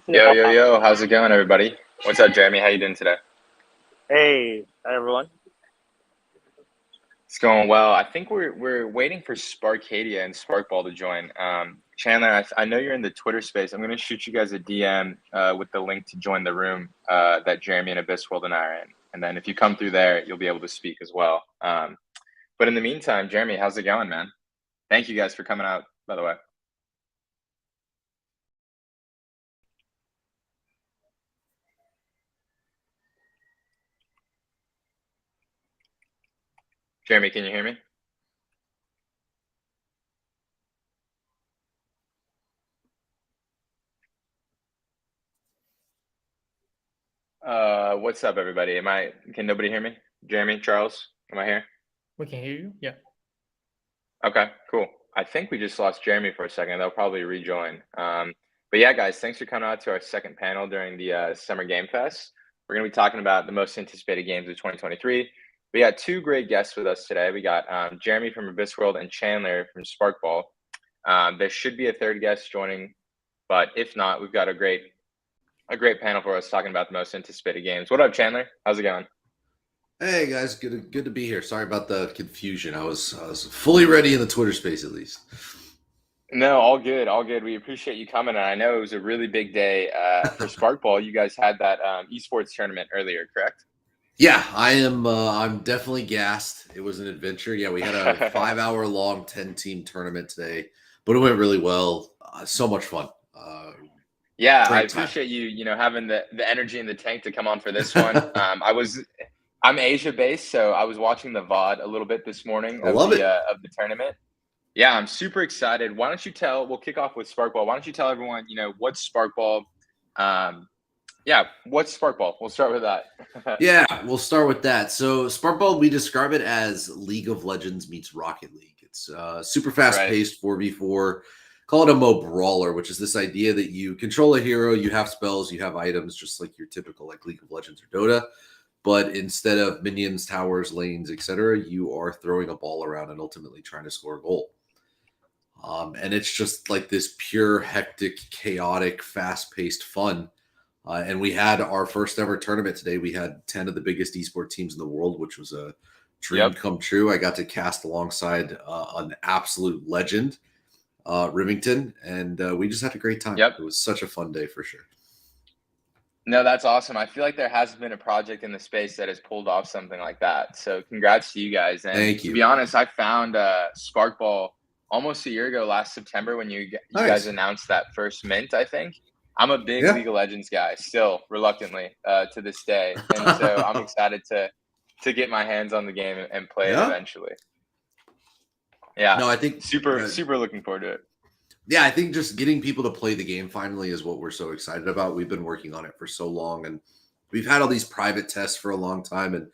Yo, yo, yo, how's it going, everybody? What's up, Jeremy? How you doing today? Hey, everyone. It's going well. I think we're waiting for Sparkadia and Sparkball to join. Chandler, I know you're in the Twitter space. I'm going to shoot you guys a DM with the link to join the room that Jeremy and Abyss World and I are in. And then if you come through there, you'll be able to speak as well. But in the meantime, Jeremy, how's it going, man? Thank you guys for coming out, by the way. Jeremy, can you hear me? What's up, everybody? Can nobody hear me? Jeremy, Charles, am I here? We can hear you. Yeah. Okay, cool. I think we just lost Jeremy for a second. They'll probably rejoin. But yeah, guys, thanks for coming out to our second panel during the Summer Game Fest. We're going to be talking about the most anticipated games of 2023. We got two great guests with us today. We got Jeremy from Abyss World and Chandler from Sparkball. There should be a third guest joining, but if not, we've got a great panel for us talking about the most anticipated games. What up, Chandler? How's it going? Hey guys, good to be here. Sorry about the confusion. I was fully ready in the Twitter space at least. No, all good, all good. We appreciate you coming, and I know it was a really big day for Sparkball. You guys had that esports tournament earlier, correct? Yeah, I am. I'm definitely gassed. It was an adventure. Yeah, we had a 5-hour long 10-team tournament today, but it went really well. So much fun. Yeah, I appreciate you having the energy in the tank to come on for this one. I'm Asia based, so I was watching the VOD a little bit this morning of the tournament. Yeah, I'm super excited. Why don't you we'll kick off with Sparkball. Why don't you tell everyone, what's Sparkball? What's Sparkball? We'll start with that. Yeah, we'll start with that. So Sparkball, we describe it as League of Legends meets Rocket League. It's super fast-paced 4v4. Call it a MO brawler, which is this idea that you control a hero, you have spells, you have items, just like your typical like League of Legends or Dota. But instead of minions, towers, lanes, etc., you are throwing a ball around and ultimately trying to score a goal. And it's just like this pure, hectic, chaotic, fast-paced fun. And we had our first ever tournament today. We had 10 of the biggest esports teams in the world, which was a dream come true. I got to cast alongside an absolute legend, Rivington, and we just had a great time. It was such a fun day for sure. No, that's awesome. I feel like there hasn't been a project in the space that has pulled off something like that. So congrats to you guys. And Thank you. To be honest, I found Sparkball almost a year ago, last September, when you guys announced that first mint, I think. I'm a big League of Legends guy, still reluctantly to this day. And so I'm excited to get my hands on the game and play it eventually. Yeah. No, I think super looking forward to it. Yeah, I think just getting people to play the game finally is what we're so excited about. We've been working on it for so long, and we've had all these private tests for a long time. And,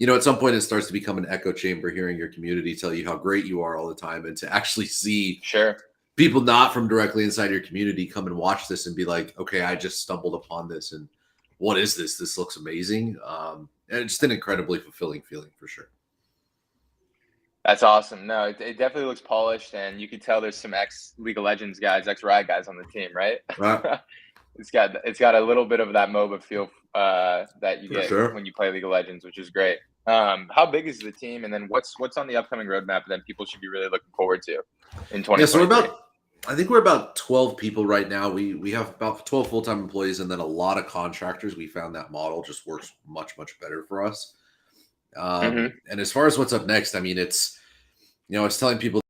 at some point it starts to become an echo chamber, hearing your community tell you how great you are all the time. And to actually see people not from directly inside your community come and watch this and be like, okay, I just stumbled upon this. And what is this? This looks amazing. And it's just an incredibly fulfilling feeling for sure. That's awesome. No, it definitely looks polished, and you could tell there's some ex-League of Legends guys, ex-Riot guys on the team, right? It's got a little bit of that MOBA feel that you get when you play League of Legends, which is great. How big is the team, and then what's on the upcoming roadmap that people should be really looking forward to in 2023? Yeah, so I think we're about 12 people right now. We have about 12 full-time employees and then a lot of contractors. We found that model just works much, much better for us. And as far as what's up next, I mean, it's, I was telling people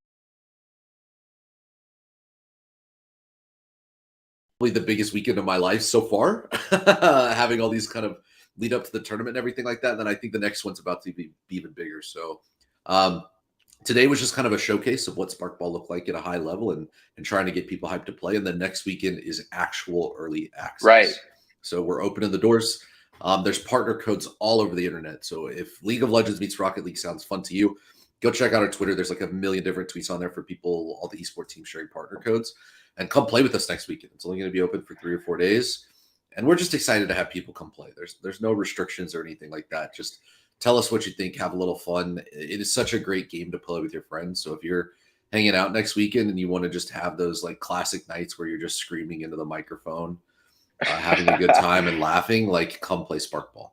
probably the biggest weekend of my life so far, having all these kind of lead up to the tournament and everything like that. And then I think the next one's about to be even bigger. So today was just kind of a showcase of what Sparkball looked like at a high level and trying to get people hyped to play. And then next weekend is actual early access. Right. So we're opening the doors. There's partner codes all over the internet. So if League of Legends meets Rocket League sounds fun to you, go check out our Twitter. There's like a million different tweets on there for people, all the esports teams sharing partner codes. And come play with us next weekend. It's only going to be open for 3 or 4 days. And we're just excited to have people come play. There's no restrictions or anything like that. Just tell us what you think. Have a little fun. It is such a great game to play with your friends. So if you're hanging out next weekend and you want to just have those like classic nights where you're just screaming into the microphone, having a good time and laughing, like come play Sparkball.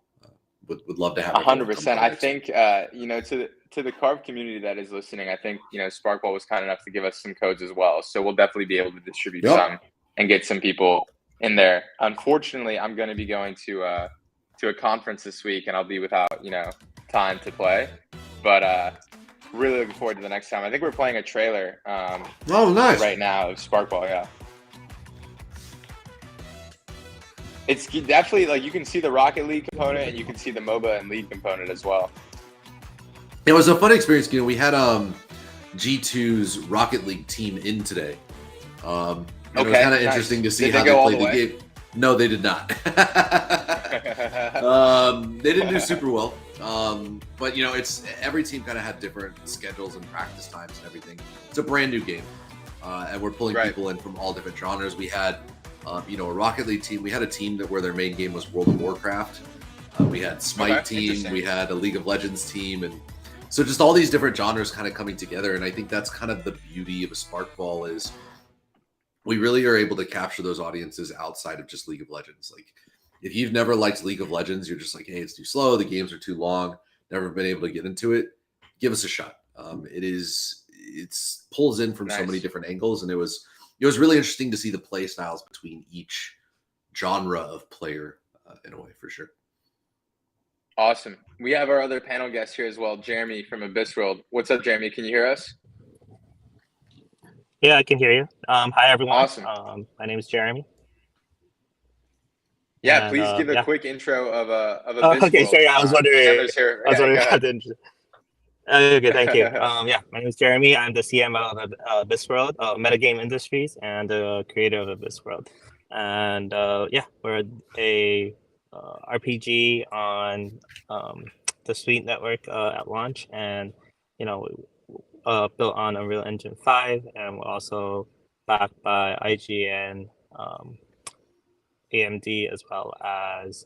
Would love to have everyone come 100%. play I next year. think to the CARV community that is listening, I think Sparkball was kind enough to give us some codes as well, so we'll definitely be able to distribute Yep. some and get some people in there. Unfortunately, I'm going to be going to a conference this week, and I'll be without time to play, but really looking forward to the next time. I think we're playing a trailer Oh, nice. right now of Sparkball. Yeah. It's definitely like you can see the Rocket League component and you can see the MOBA and League component as well. It was a fun experience. We had G2's Rocket League team in today. It was kind of interesting to see how they played the game. No, they did not. They didn't do super well. But it's every team kind of had different schedules and practice times and everything. It's a brand new game, and we're pulling people in from all different genres. We had a Rocket League team. We had a team where their main game was World of Warcraft. We had Smite team. We had a League of Legends team, and so just all these different genres kind of coming together. And I think that's kind of the beauty of a Sparkball is we really are able to capture those audiences outside of just League of Legends. Like if you've never liked League of Legends, you're just like, hey, it's too slow. The games are too long. Never been able to get into it. Give us a shot. It's pulls in from so many different angles, and it was really interesting to see the play styles between each genre of player in a way, for sure. Awesome. We have our other panel guest here as well, Jeremy from Abyss World. What's up, Jeremy? Can you hear us? Yeah, I can hear you. Hi, everyone. Awesome. My name is Jeremy. Yeah, please give a quick intro of Abyss okay, World. sorry, I was wondering. Okay, thank you. Yeah, my name is Jeremy. I'm the CMO of Abyss World, Metagame Industries, and the creator of Abyss World. And we're a RPG on the Suite network at launch, and built on Unreal Engine 5, and we're also backed by IGN, AMD, as well as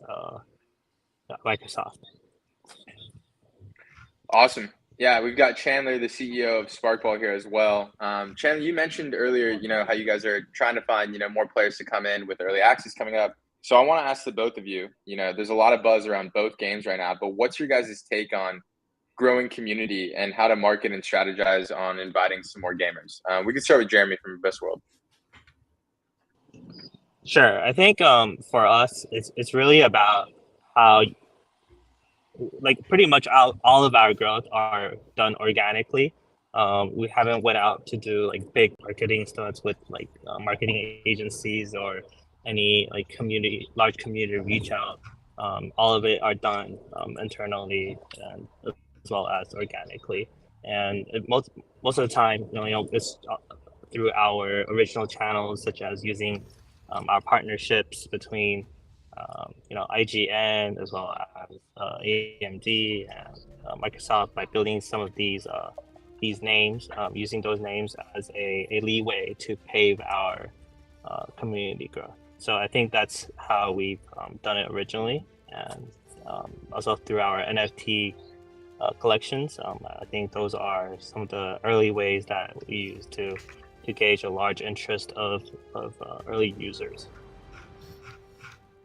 Microsoft. Awesome. Yeah, we've got Chandler, the CEO of Sparkball, here as well. Chandler, you mentioned earlier, how you guys are trying to find, more players to come in with early access coming up. So I want to ask the both of you, there's a lot of buzz around both games right now, but what's your guys' take on growing community and how to market and strategize on inviting some more gamers? We can start with Jeremy from Abyss World. Sure. I think for us, it's really about how, like, pretty much all of our growth are done organically. We haven't went out to do like big marketing stunts with like marketing agencies or any like large community reach out. All of it are done internally and as well as organically. And most of the time, it's through our original channels, such as using our partnerships between IGN as well as AMD and Microsoft, by building some of these names, using those names as a leeway to pave our community growth. So I think that's how we've done it originally, and also through our NFT collections. I think those are some of the early ways that we use to gauge a large interest of early users.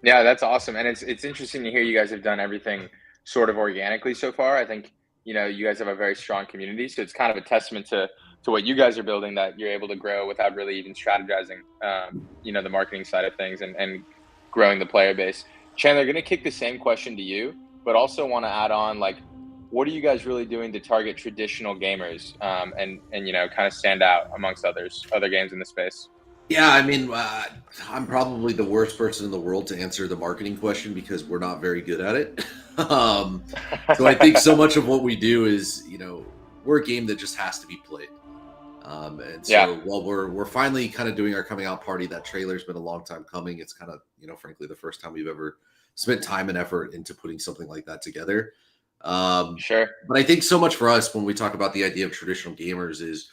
Yeah, that's awesome. And it's interesting to hear you guys have done everything sort of organically so far. I think, you guys have a very strong community. So it's kind of a testament to what you guys are building, that you're able to grow without really even strategizing, the marketing side of things and growing the player base. Chandler, going to kick the same question to you, but also want to add on, like, what are you guys really doing to target traditional gamers and kind of stand out amongst other games in the space? Yeah, I mean, I'm probably the worst person in the world to answer the marketing question because we're not very good at it. So I think so much of what we do is, we're a game that just has to be played. And so while we're finally kind of doing our coming out party, that trailer's been a long time coming. It's kind of, frankly, the first time we've ever spent time and effort into putting something like that together. Sure. But I think so much for us when we talk about the idea of traditional gamers is,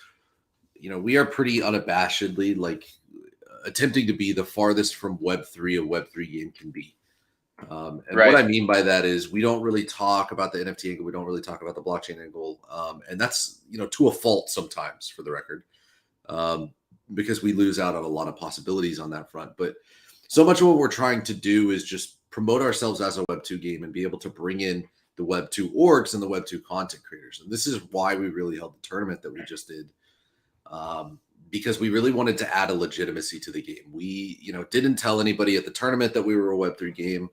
we are pretty unabashedly like attempting to be the farthest from Web3 a Web3 game can be. And what I mean by that is we don't really talk about the NFT angle. We don't really talk about the blockchain angle. And that's, to a fault sometimes, for the record, because we lose out on a lot of possibilities on that front. But so much of what we're trying to do is just promote ourselves as a Web2 game and be able to bring in the Web2 orgs and the Web2 content creators. And this is why we really held the tournament that we just did, because we really wanted to add a legitimacy to the game. We, didn't tell anybody at the tournament that we were a Web3 game.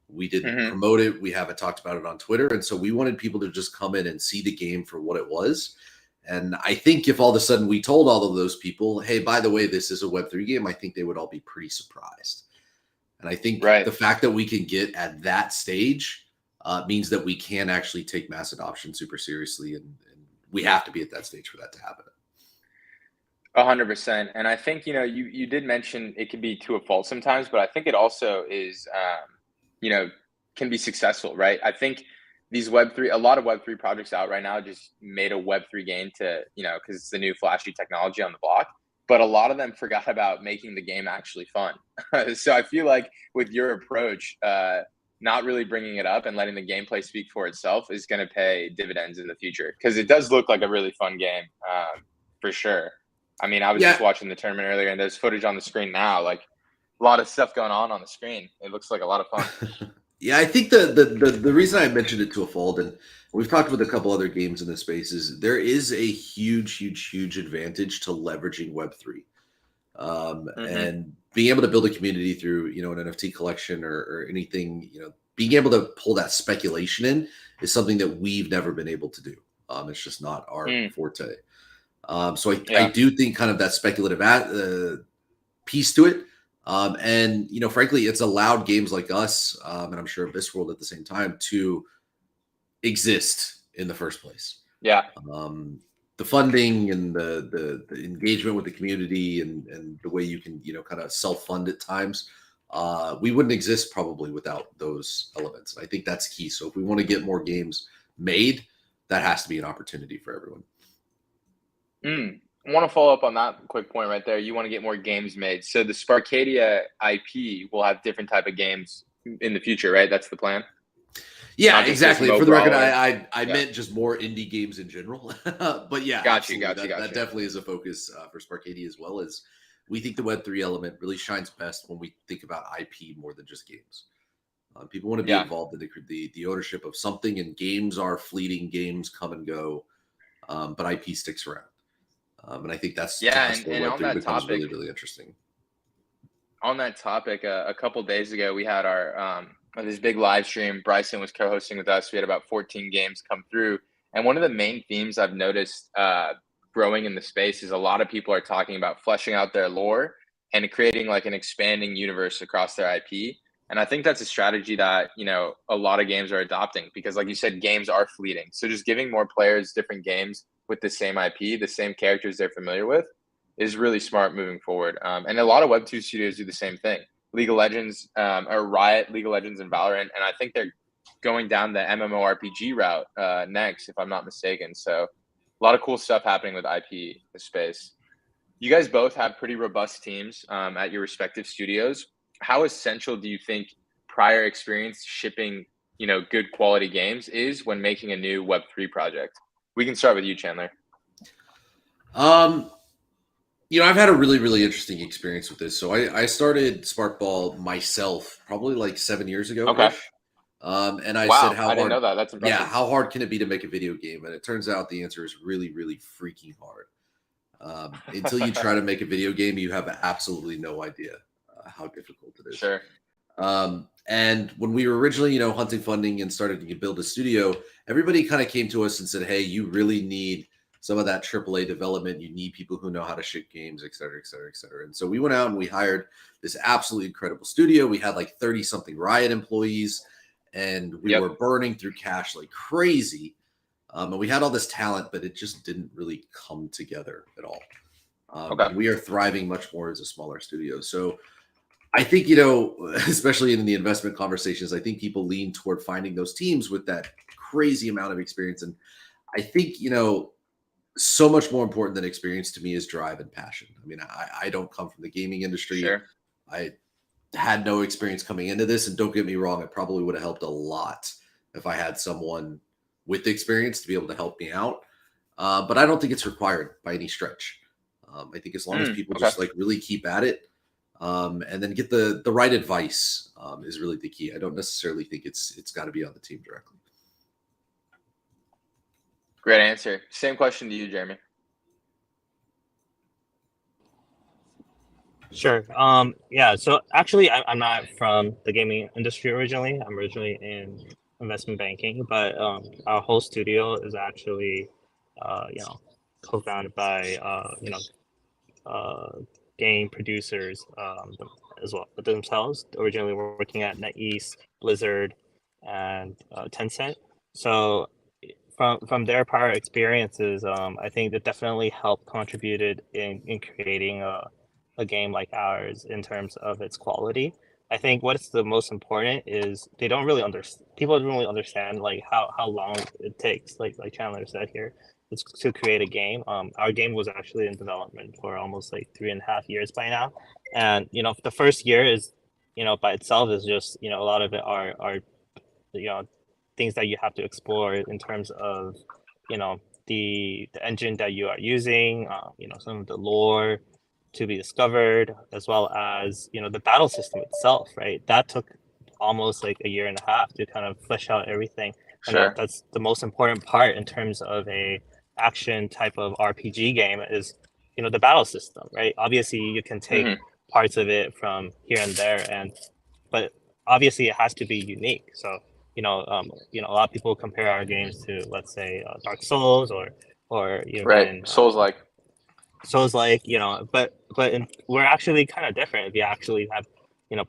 We didn't promote it. We haven't talked about it on Twitter. And so we wanted people to just come in and see the game for what it was. And I think if all of a sudden we told all of those people, hey, by the way, this is a Web3 game, I think they would all be pretty surprised. And I think the fact that we can get at that stage means that we can actually take mass adoption super seriously. And we have to be at that stage for that to happen. 100%. And I think, you did mention it can be to a fault sometimes, but I think it also is, can be successful, right? I think these a lot of Web3 projects out right now just made a Web3 game to, because it's the new flashy technology on the block. But a lot of them forgot about making the game actually fun. So I feel like with your approach, not really bringing it up and letting the gameplay speak for itself is going to pay dividends in the future, because it does look like a really fun game, for sure. I mean, I was just watching the tournament earlier, and there's footage on the screen now, like a lot of stuff going on the screen. It looks like a lot of fun. Yeah, I think the reason I mentioned it to a fault, and we've talked with a couple other games in this space, is there is a huge advantage to leveraging Web3, and being able to build a community through an NFT collection or anything. Being able to pull that speculation in is something that we've never been able to do. It's just not our forte. So I do think kind of that speculative piece to it. And frankly, it's allowed games like us, and I'm sure Abyss World at the same time, to exist in the first place. Yeah. The funding and the engagement with the community and the way you can kind of self-fund at times, we wouldn't exist probably without those elements. I think that's key. So if we want to get more games made, that has to be an opportunity for everyone. I want to follow up on that quick point right there. You want to get more games made. So the Sparkadia IP will have different type of games in the future, right? That's the plan? Yeah, exactly. For the record, I meant just more indie games in general. But yeah, got you. That definitely is a focus for Sparkadia, as well as we think the Web3 element really shines best when we think about IP more than just games. People want to be involved in the ownership of something, and games are fleeting. Games come and go, but IP sticks around. And I think that's and Web3 on that becomes topic, really interesting. On that topic, a couple days ago, we had our this big live stream. Bryson was co-hosting with us. We had about 14 games come through, and one of the main themes I've noticed growing in the space is a lot of people are talking about fleshing out their lore and creating like an expanding universe across their IP. And I think that's a strategy that a lot of games are adopting, because, like you said, games are fleeting. So just giving more players different games with the same IP, the same characters they're familiar with, is really smart moving forward. And a lot of Web2 studios do the same thing. League of Legends, or Riot, League of Legends and Valorant, and I think they're going down the MMORPG route next, if I'm not mistaken. So a lot of cool stuff happening with IP in the space. You guys both have pretty robust teams at your respective studios. How essential do you think prior experience shipping, good quality games is when making a new Web3 project? We can start with you, Chandler. I've had a really interesting experience with this. So I started Sparkball myself probably like 7 years ago. Okay. And I said, I didn't know that. That's impressive. Yeah, how hard can it be to make a video game? And it turns out the answer is really freaking hard. Until you try to make a video game, you have absolutely no idea how difficult it is. Sure. And when we were originally, hunting funding and started to build a studio, everybody kind of came to us and said, hey, you really need some of that AAA development. You need people who know how to ship games, et cetera, et cetera, et cetera. And so we went out and we hired this absolutely incredible studio. We had like 30 something Riot employees, and we were burning through cash like crazy. And we had all this talent, but it just didn't really come together at all. And we are thriving much more as a smaller studio. So I think, especially in the investment conversations, I think people lean toward finding those teams with that crazy amount of experience. And I think, so much more important than experience to me is drive and passion. I mean, I don't come from the gaming industry. Sure. I had no experience coming into this, and don't get me wrong, it probably would have helped a lot if I had someone with the experience to be able to help me out. But I don't think it's required by any stretch. I think as long as people just like really keep at it, and then get the right advice is really the key. I don't necessarily think it's got to be on the team directly. Great answer. Same question to you, Jeremy. Sure. Yeah. So actually, I'm not from the gaming industry originally. I'm originally in investment banking, but our whole studio is actually, co-founded by game producers as well themselves. Originally, we're working at NetEase, Blizzard, and Tencent. So from their prior experiences, I think that definitely helped contributed in creating a game like ours in terms of its quality. I think what's the most important is they don't really understand. People don't really understand like how long it takes. Like Chandler said here, it's to create a game. Our game was actually in development for almost like 3.5 years by now, and the first year is, by itself is just a lot of it are things that you have to explore in terms of the engine that you are using, some of the lore to be discovered, as well as the battle system itself, right? That took almost like 1.5 years to kind of flesh out everything. And Sure. that's the most important part in terms of a action type of RPG game is the battle system, right? Obviously you can take parts of it from here and there, but obviously it has to be unique. So a lot of people compare our games to, let's say, Dark Souls or even Right. Souls-like. Souls-like, we're actually kind of different. If you actually have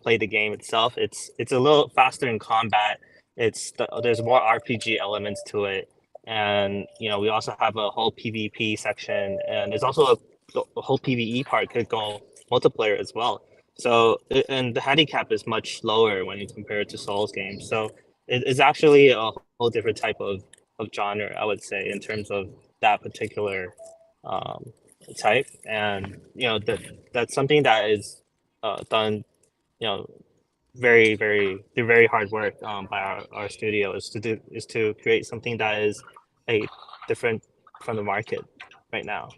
played the game itself, it's a little faster in combat. There's more RPG elements to it, and we also have a whole PvP section, and there's also a whole PvE part could go multiplayer as well. So and the handicap is much lower when you compare it to Souls games. So it's actually a whole different type of genre, I would say, in terms of that particular type. And that's something that is done very through very hard work by our studio is to create something that is a different from the market right now.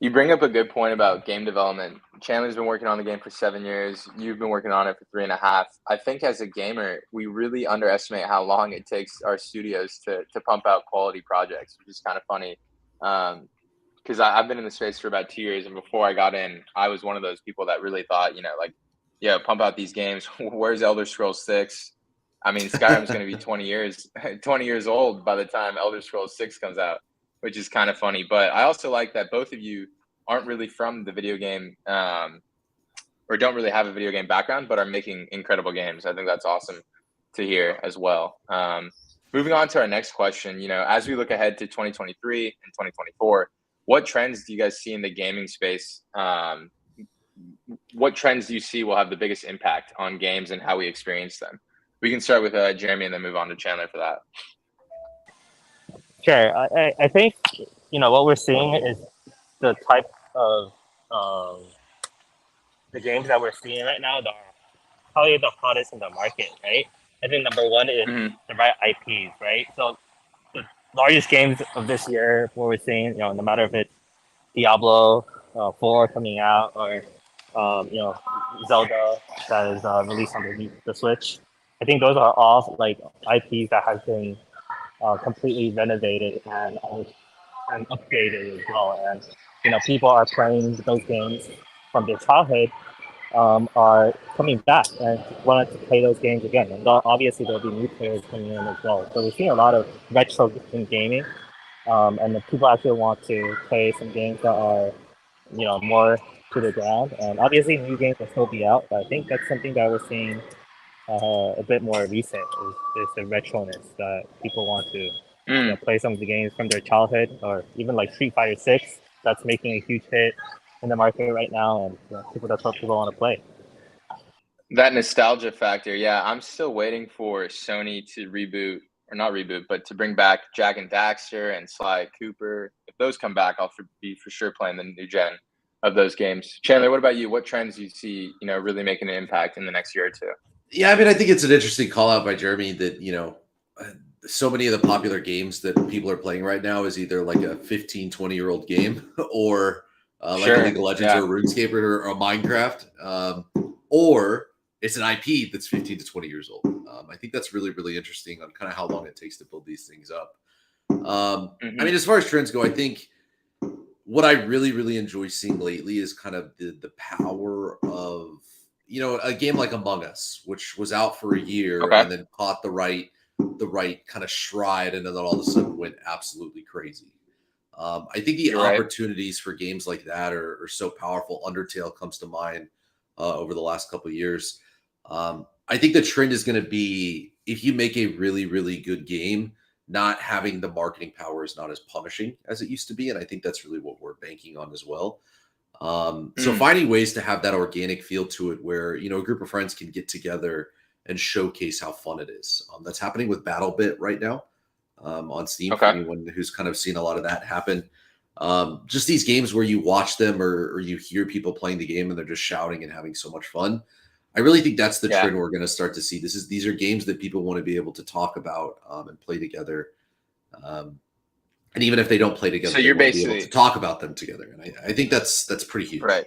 You bring up a good point about game development. Chandler's been working on the game for 7 years. You've been working on it for 3.5. I think as a gamer, we really underestimate how long it takes our studios to pump out quality projects, which is kind of funny. Because I've been in the space for about 2 years, and before I got in, I was one of those people that really thought, pump out these games. Where's Elder Scrolls 6? I mean, Skyrim's going to be 20 years old by the time Elder Scrolls 6 comes out, which is kind of funny. But I also like that both of you aren't really from the video game or don't really have a video game background, but are making incredible games. I think that's awesome to hear as well. Moving on to our next question, as we look ahead to 2023 and 2024, what trends do you guys see in the gaming space? What trends do you see will have the biggest impact on games and how we experience them? We can start with Jeremy and then move on to Chandler for that. Sure. I think, what we're seeing is the type of the games that we're seeing right now that are probably the hottest in the market, right? I think number one is the right IPs, right? So the largest games of this year, what we're seeing, no matter if it's Diablo 4 coming out or, Zelda that is released on the Switch. I think those are all like IPs that have been completely renovated and upgraded as well. And people are playing those games from their childhood, are coming back and wanted to play those games again. And obviously there'll be new players coming in as well. So we're seeing a lot of retro in gaming, and the people actually want to play some games that are more to the ground. And obviously new games will still be out, but I think that's something that we're seeing a bit more recent is the retroness that people want to play some of the games from their childhood, or even like Street Fighter 6 that's making a huge hit in the market right now, and that's what people want to play. That nostalgia factor, yeah. I'm still waiting for Sony to not reboot, but to bring back Jak and Daxter and Sly Cooper. If those come back, I'll be for sure playing the new gen of those games. Chandler, what about you? What trends do you see, really making an impact in the next year or two? Yeah, I mean, I think it's an interesting call out by Jeremy that, so many of the popular games that people are playing right now is either like a 15, 20-year-old game or like a Sure. League of Legends or a RuneScape or a Minecraft, or it's an IP that's 15 to 20 years old. I think that's really, really interesting on kind of how long it takes to build these things up. I mean, as far as trends go, I think what I really, really enjoy seeing lately is kind of the power of, you know, a game like Among Us, which was out for a year and then caught the right kind of stride, and then all of a sudden went absolutely crazy. I think the opportunities for games like that are so powerful. Undertale comes to mind over the last couple of years. I think the trend is going to be, if you make a really, really good game, not having the marketing power is not as punishing as it used to be. And I think that's really what we're banking on as well. So finding ways to have that organic feel to it where, you know, a group of friends can get together and showcase how fun it is. That's happening with BattleBit right now on Steam for anyone who's kind of seen a lot of that happen. Just these games where you watch them or you hear people playing the game and they're just shouting and having so much fun. I really think that's the trend we're going to start to see. These are games that people want to be able to talk about and play together. And even if they don't play together, so you're basically be able to talk about them together. And I think that's pretty huge. Right.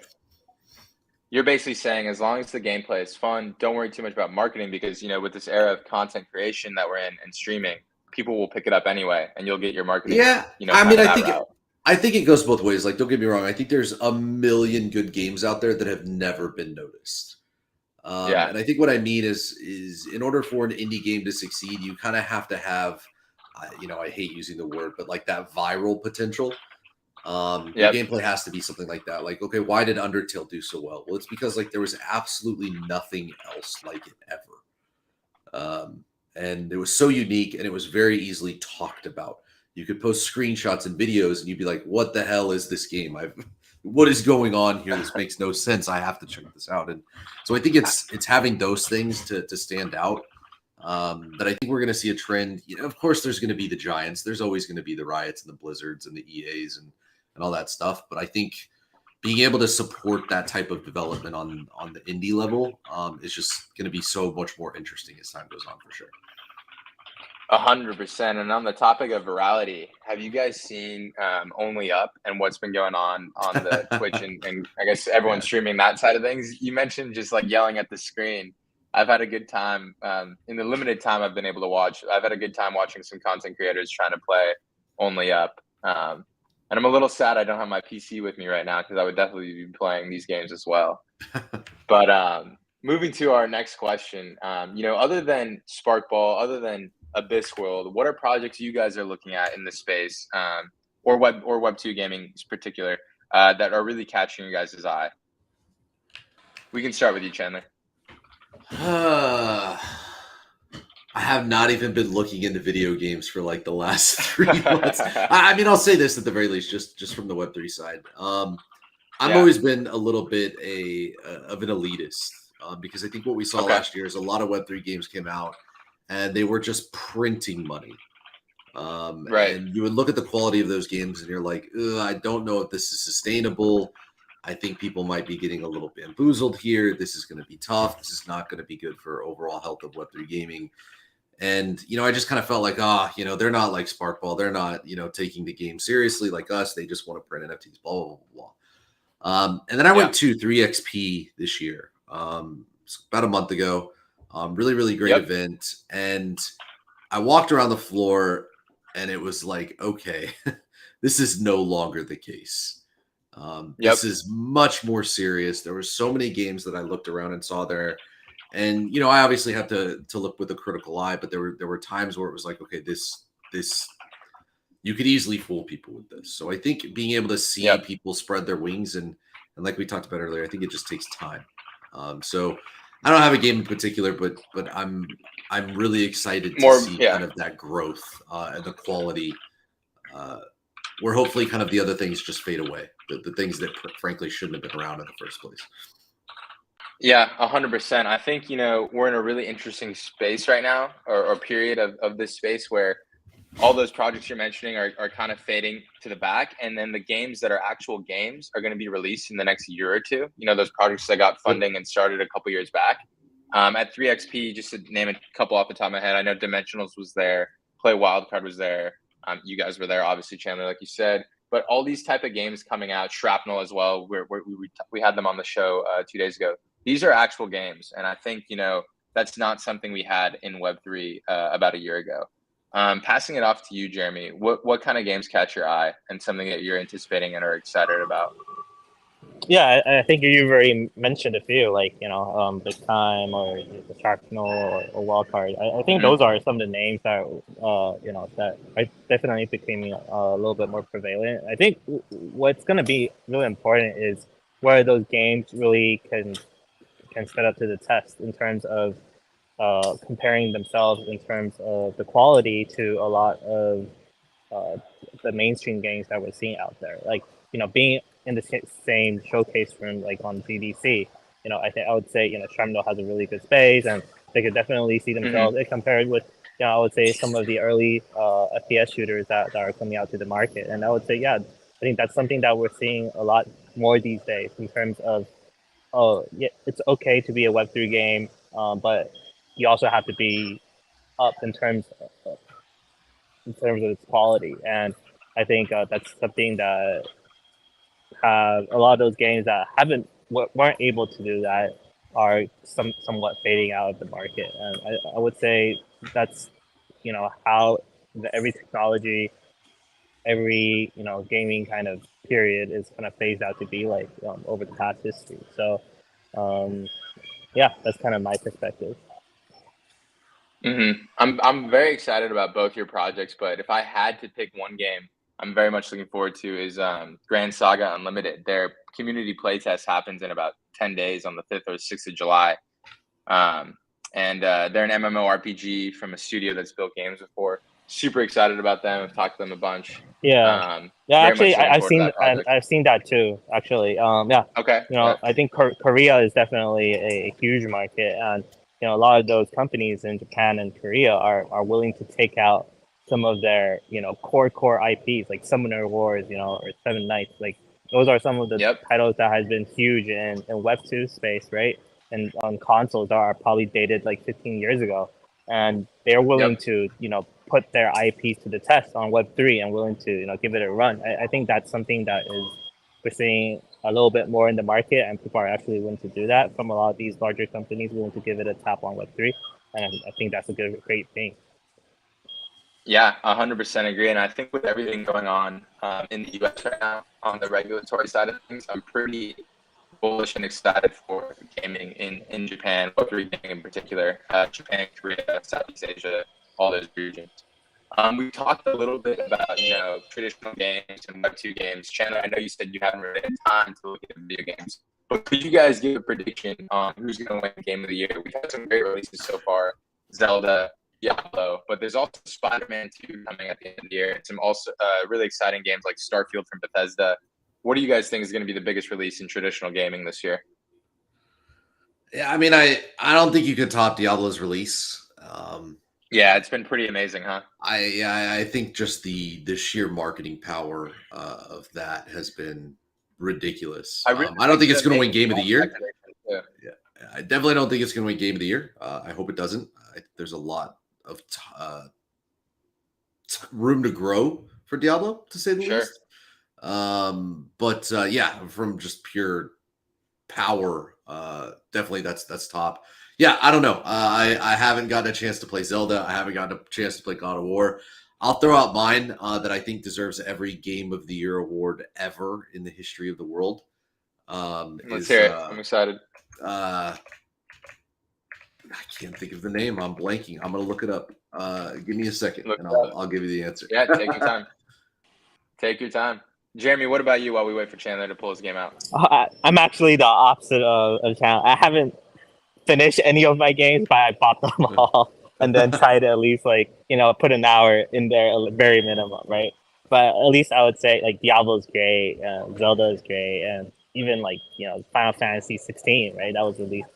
You're basically saying as long as the gameplay is fun, don't worry too much about marketing, because, you know, with this era of content creation that we're in and streaming, people will pick it up anyway, and you'll get your marketing. Yeah, you know, I mean, I think it goes both ways. Like, don't get me wrong. I think there's a million good games out there that have never been noticed. And I think what I mean is in order for an indie game to succeed, you kind of have to have, you know, I hate using the word, but like that viral potential. Your gameplay has to be something like that. Like, okay, why did Undertale do so well? Well, it's because like there was absolutely nothing else like it ever. And it was so unique and it was very easily talked about. You could post screenshots and videos and you'd be like, what the hell is this game? What is going on here? This makes no sense. I have to check this out. And so I think it's having those things to stand out. That I think we're going to see a trend. You know, of course, there's going to be the giants. There's always going to be the Riots and the Blizzards and the EAs and all that stuff. But I think being able to support that type of development on the indie level is just going to be so much more interesting as time goes on, for sure. 100%. And on the topic of virality, have you guys seen Only Up and what's been going on the Twitch and I guess everyone's streaming that side of things? You mentioned just like yelling at the screen. I've had a good time in the limited time I've been able to watch. I've had a good time watching some content creators trying to play Only Up. And I'm a little sad I don't have my PC with me right now, because I would definitely be playing these games as well. But moving to our next question, you know, other than Sparkball, other than Abyss World, what are projects you guys are looking at in this space, or Web2 gaming in particular, that are really catching you guys' eye? We can start with you, Chandler. I have not even been looking into video games for like the last 3 months. I mean, I'll say this at the very least, just from the Web3 side. I've always been a little bit of an elitist, because I think what we saw last year is a lot of Web3 games came out and they were just printing money. And you would look at the quality of those games and you're like, I don't know if this is sustainable. I think people might be getting a little bamboozled here. This is going to be tough. This is not going to be good for overall health of Web3 gaming. And, you know, I just kind of felt like, you know, they're not like Sparkball. They're not, you know, taking the game seriously like us. They just want to print NFTs, blah, blah, blah, blah. And then I went to 3XP this year, about a month ago. Really, really great event. And I walked around the floor and it was like, okay, this is no longer the case. This is much more serious. There were so many games that I looked around and saw there. And, you know, I obviously have to look with a critical eye, but there were times where it was like, okay, this you could easily fool people with this. So I think being able to see people spread their wings and like we talked about earlier, I think it just takes time. So I don't have a game in particular, but I'm really excited to see kind of that growth and the quality. Where hopefully kind of the other things just fade away, the things that frankly shouldn't have been around in the first place. Yeah, 100%. I think, you know, we're in a really interesting space right now, or period of this space where all those projects you're mentioning are kind of fading to the back. And then the games that are actual games are going to be released in the next year or two. You know, those projects that got funding and started a couple years back. At 3XP, just to name a couple off the top of my head, I know Dimensionals was there, Play Wildcard was there. You guys were there, obviously, Chandler, like you said. But all these type of games coming out, Shrapnel as well, we had them on the show 2 days ago. These are actual games, and I think that's not something we had in Web3 about a year ago. Passing it off to you, Jeremy. What kind of games catch your eye and something that you're anticipating and are excited about? Yeah, I think you already mentioned a few, like Big Time or the Sharknel or Wildcard. I think those are some of the names that that are definitely becoming a little bit more prevalent. I think what's going to be really important is where those games really can set up to the test in terms of comparing themselves in terms of the quality to a lot of the mainstream games that we're seeing out there. Like, being in the same showcase room, like on GDC, I would say, Shremno has a really good space, and they could definitely see themselves compared with, I would say some of the early FPS shooters that are coming out to the market. And I would say, yeah, I think that's something that we're seeing a lot more these days in terms of, oh, yeah, it's okay to be a Web3 game, but you also have to be up in terms of its quality. And I think that's something that have a lot of those games that weren't able to do that are somewhat fading out of the market. And I would say that's how every technology, every gaming kind of period is kind of phased out to be like over the past history. So yeah, that's kind of my perspective. I'm very excited about both your projects, but if I had to pick one game I'm very much looking forward to is Grand Saga Unlimited. Their community playtest happens in about 10 days on the 5th or 6th of July. And they're an MMORPG from a studio that's built games before. Super excited about them. I've talked to them a bunch. Yeah. Actually, I've seen that too. Actually, yeah. Okay. I think Korea is definitely a huge market, and a lot of those companies in Japan and Korea are willing to take out some of their core IPs like Summoner Wars, or Seven Knights. Like those are some of the titles that has been huge in Web2 space, right? And on consoles that are probably dated like 15 years ago, and they're willing to put their IPs to the test on Web3 and willing to give it a run. I think that's something that we're seeing a little bit more in the market, and people are actually willing to do that from a lot of these larger companies willing to give it a tap on Web3, and I think that's a great thing. Yeah, 100% agree. And I think with everything going on in the US right now on the regulatory side of things, I'm pretty bullish and excited for gaming in Japan, Web3 gaming in particular, Japan, Korea, Southeast Asia, all those regions. We talked a little bit about, traditional games and Web2 games. Chandler, I know you said you haven't really had time to look at video games, but could you guys give a prediction on who's going to win Game of the Year? We've had some great releases so far, Zelda, Diablo, but there's also Spider-Man 2 coming at the end of the year. And some also really exciting games like Starfield from Bethesda. What do you guys think is going to be the biggest release in traditional gaming this year? Yeah, I mean, I don't think you could top Diablo's release. Yeah, it's been pretty amazing, huh? I think just the sheer marketing power of that has been ridiculous. I don't think it's going to win Game of the Year. Yeah, I definitely don't think it's going to win Game of the Year. I hope it doesn't. There's a lot of room to grow for Diablo, to say the least. But yeah, from just pure power, definitely that's top. Yeah, I don't know. I haven't gotten a chance to play Zelda. I haven't gotten a chance to play God of War. I'll throw out mine that I think deserves every Game of the Year award ever in the history of the world. Let's hear it. I'm excited. I can't think of the name. I'm blanking. I'm gonna look it up. Give me a second, and I'll give you the answer. Yeah, take your time. Take your time. Jeremy, what about you while we wait for Chandler to pull his game out? I'm actually the opposite of Chandler. I haven't finished any of my games, but I bought them all and then tried to at least put an hour in there, very minimum, right? But at least I would say like Diablo's great, Zelda is great, and even Final Fantasy 16, right? That was released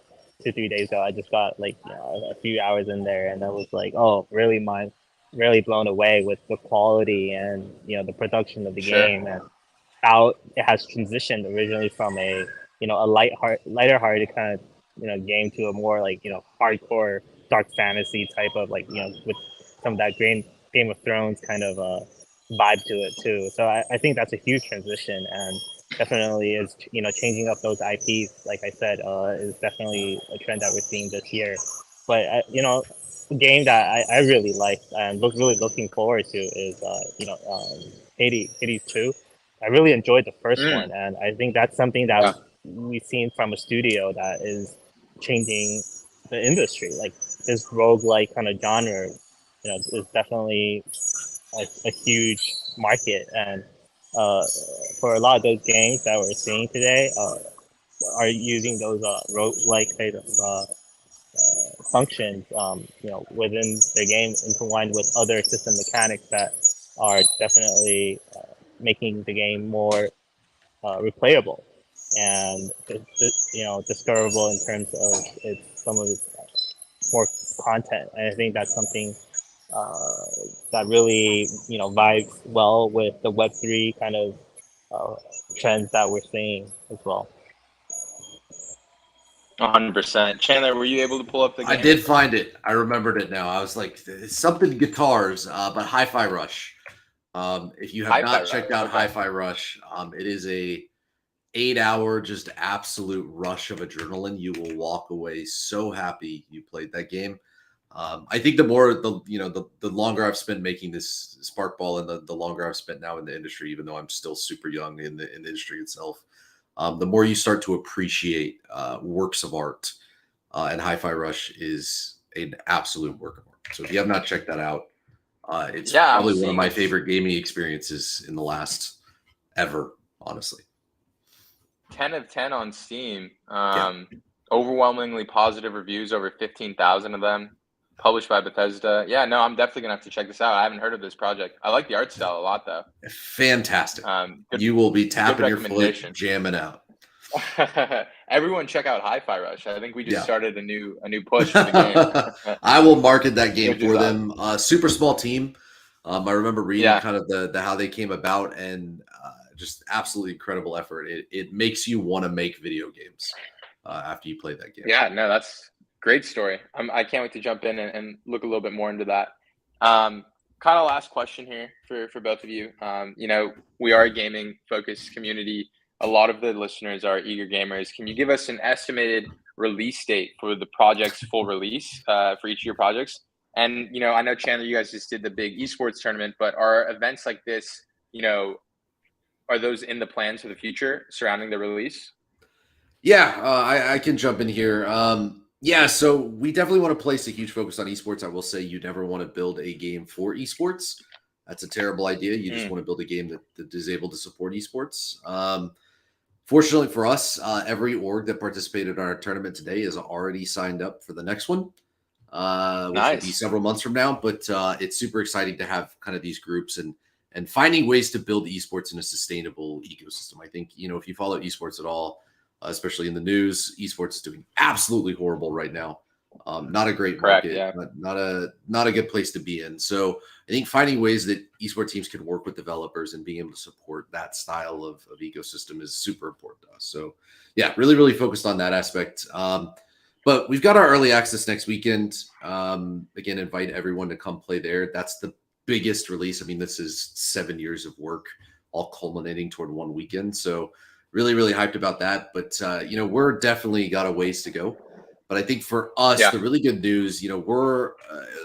2-3 days ago. I just got a few hours in there, and I was like, oh, really blown away with the quality and the production of the game and how it has transitioned originally from a lighter hearted kind of game to a more hardcore dark fantasy type of with some of that Game of Thrones kind of vibe to it too. So I think that's a huge transition, and definitely is, changing up those IPs. Like I said, is definitely a trend that we're seeing this year. But a game that I really like and really looking forward to is Hades 2. I really enjoyed the first one, Mm, and I think that's something that yeah. we've seen from a studio that is changing the industry. Like this roguelike kind of genre, is definitely a huge market, and uh, for a lot of those games that we're seeing today, are using those roguelike kind of functions, within the game, intertwined with other system mechanics that are definitely making the game more replayable and discoverable in terms of some of its more content. And I think that's something uh, that really vibes well with the Web3 kind of uh, trends that we're seeing as well. 100%. Chandler, were you able to pull up the I game? did find it. I remembered it now. I was like, it's something guitars, but Hi-Fi Rush. If you have Hi-Fi not Rush. checked out Okay. Hi-Fi Rush, it is a 8 hour just absolute rush of adrenaline. You will walk away so happy you played that game. I think the longer I've spent making this Sparkball, and the longer I've spent now in the industry, even though I'm still super young in the industry itself, the more you start to appreciate works of art. And Hi-Fi Rush is an absolute work of art. So if you have not checked that out, it's Yeah, I'm probably one of seeing my it's favorite gaming experiences in the last ever, honestly. 10 of 10 on Steam. Yeah. Overwhelmingly positive reviews, over 15,000 of them. Published by Bethesda. Yeah, no, I'm definitely gonna have to check this out. I haven't heard of this project. I like the art style a lot, though. Fantastic. Good, You will be good tapping your foot, recommendation. jamming out. Everyone, check out Hi-Fi Rush. I think we just Yeah. started a new push for the game, I will market that game which is for awesome. them. Super small team. I remember reading Yeah, kind of the how they came about, and just absolutely incredible effort. It makes you want to make video games after you play that game. yeah, no, that's great story. I can't wait to jump in and look a little bit more into that. Kind of last question here for both of you. We are a gaming focused community. A lot of the listeners are eager gamers. Can you give us an estimated release date for the project's full release for each of your projects? And I know Chandler, you guys just did the big esports tournament, but are events like this, are those in the plans for the future surrounding the release? Yeah, I can jump in here. Yeah, so we definitely want to place a huge focus on esports. I will say you never want to build a game for esports. That's a terrible idea. You just Mm, want to build a game that is able to support esports. Fortunately for us, every org that participated in our tournament today is already signed up for the next one, which will be nice. several months from now. But it's super exciting to have kind of these groups and finding ways to build esports in a sustainable ecosystem. I think if you follow esports at all, especially in the news, esports is doing absolutely horrible right now. Not a great Correct. market, Yeah. not a good place to be in. So I think finding ways that esports teams can work with developers and being able to support that style of ecosystem is super important to us. So yeah, really, really focused on that aspect. But we've got our early access next weekend. Again, invite everyone to come play there. That's the biggest release. I mean, this is 7 years of work, all culminating toward one weekend. So really, really hyped about that. But we're definitely got a ways to go. But I think for us, Yeah. the really good news, we're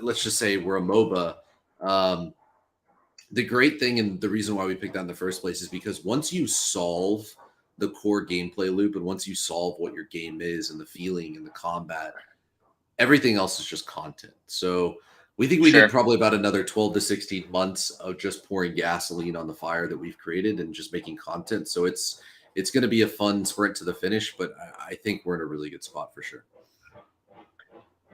let's just say we're a MOBA. Um, the great thing and the reason why we picked that in the first place is because once you solve the core gameplay loop, and once you solve what your game is and the feeling and the combat, everything else is just content. So we think we need Sure. probably about another 12 to 16 months of just pouring gasoline on the fire that we've created and just making content. So it's going to be a fun sprint to the finish, but I think we're in a really good spot for sure.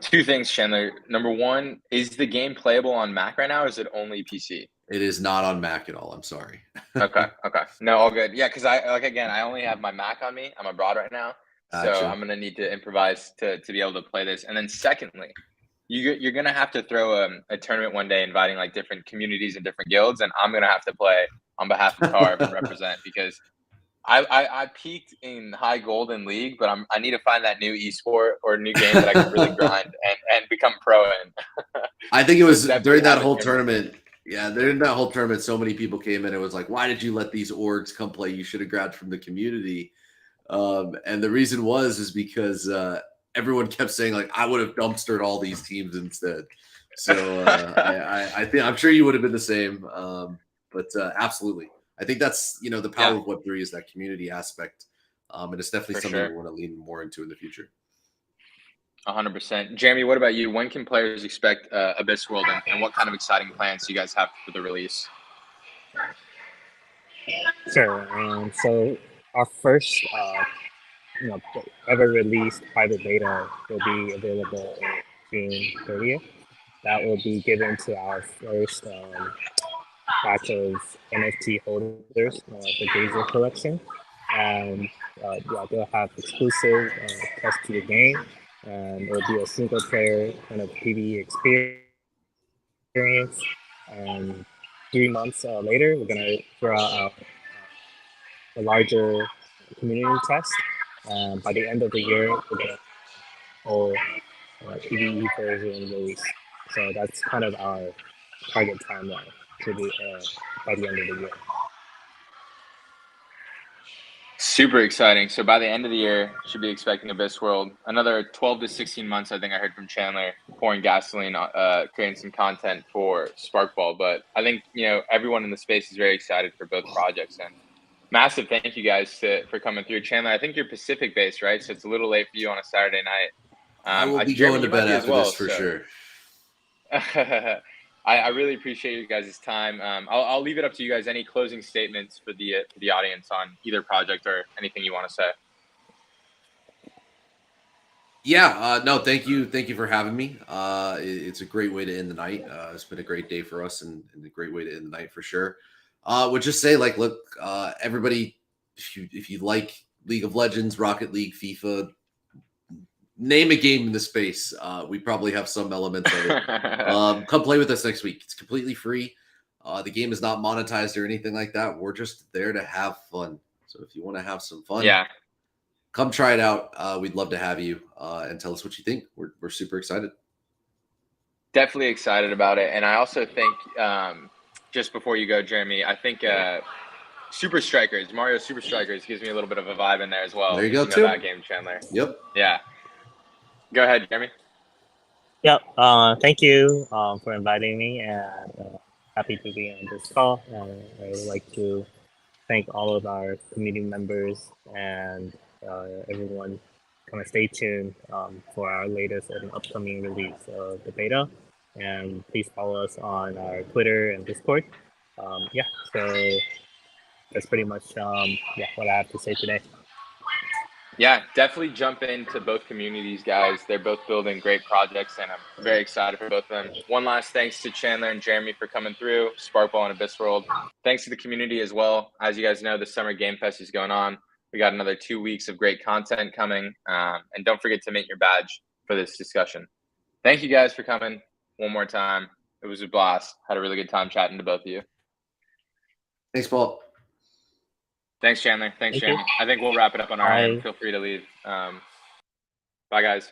Two things, Chandler. Number one, is the game playable on Mac right now, or is it only PC? It is not on Mac at all. I'm sorry. Okay. Okay. No, all good. Yeah, because I only have my Mac on me. I'm abroad right now, so Gotcha. I'm gonna need to improvise to be able to play this. And then secondly, you're gonna have to throw a tournament one day, inviting like different communities and different guilds, and I'm gonna have to play on behalf of CARV and represent because I peaked in High Golden League, but I need to find that new esport or new game that I can really grind and become pro in. I think it So was definitely during that have it whole near me. tournament. Yeah, during that whole tournament, so many people came in and was like, "Why did you let these orgs come play? You should have grabbed from the community." And the reason is because everyone kept saying like, "I would have dumpstered all these teams instead." So I think I'm sure you would have been the same. But absolutely, I think that's the power Yeah, of Web3 is that community aspect, and it's definitely for something sure. we want to lean more into in the future. 100%. Jeremy, what about you? When can players expect Abyss World, and what kind of exciting plans do you guys have for the release? Sure. So our first, you know, ever released private beta will be available on June 30th. That will be given to our first batch of NFT holders for Gazer collection, and yeah, they'll have exclusive tests to the game, and it'll be a single player kind of PvE experience. And 3 months later, we're gonna throw out a larger community test. By the end of the year, we're gonna whole PvE version release. So that's kind of our target timeline to be by the end of the year. Super exciting. So by the end of the year, should be expecting Abyss World. Another 12 to 16 months, I think I heard from Chandler, pouring gasoline, creating some content for Sparkball. But I think, everyone in the space is very excited for both projects. And massive thank you guys for coming through. Chandler, I think you're Pacific based, right? So it's a little late for you on a Saturday night. I will be Jeremy, going to you might bed be as after this well. for So sure. I really appreciate you guys' time. I'll leave it up to you guys. Any closing statements for the audience on either project or anything you want to say? Yeah, no, thank you for having me. It's a great way to end the night. It's been a great day for us, and a great way to end the night for sure. Would just say like, look, everybody, if you like League of Legends, Rocket League, FIFA, name a game in the space, we probably have some elements of it. Come play with us next week. It's completely free. The game is not monetized or anything like that. We're just there to have fun. So if you want to have some fun, Yeah, come try it out. We'd love to have you and tell us what you think. We're super excited. definitely excited about it. And I also think, just before you go, Jeremy, I think Super Strikers, Mario Super Strikers gives me a little bit of a vibe in there as well. There you If go, you know too. that game, Chandler. Yep. Yeah. Go ahead, Jeremy. Yep. Thank you for inviting me, and happy to be on this call. And I would like to thank all of our community members and everyone. Kind of stay tuned for our latest and upcoming release of the beta, and please follow us on our Twitter and Discord. Yeah, so that's pretty much yeah what I have to say today. Yeah, definitely jump into both communities, guys. They're both building great projects, and I'm very excited for both of them. One last thanks to Chandler and Jeremy for coming through, Sparkball and Abyss World. Thanks to the community as well. As you guys know, the Summer Game Fest is going on. We got another 2 weeks of great content coming. And don't forget to mint your badge for this discussion. Thank you guys for coming one more time. It was a blast. Had a really good time chatting to both of you. Thanks, Paul. Thanks, Chandler. Thanks, Thank Jeremy. you. I think we'll wrap it up on our Bye. end. Feel free to leave. Bye, guys.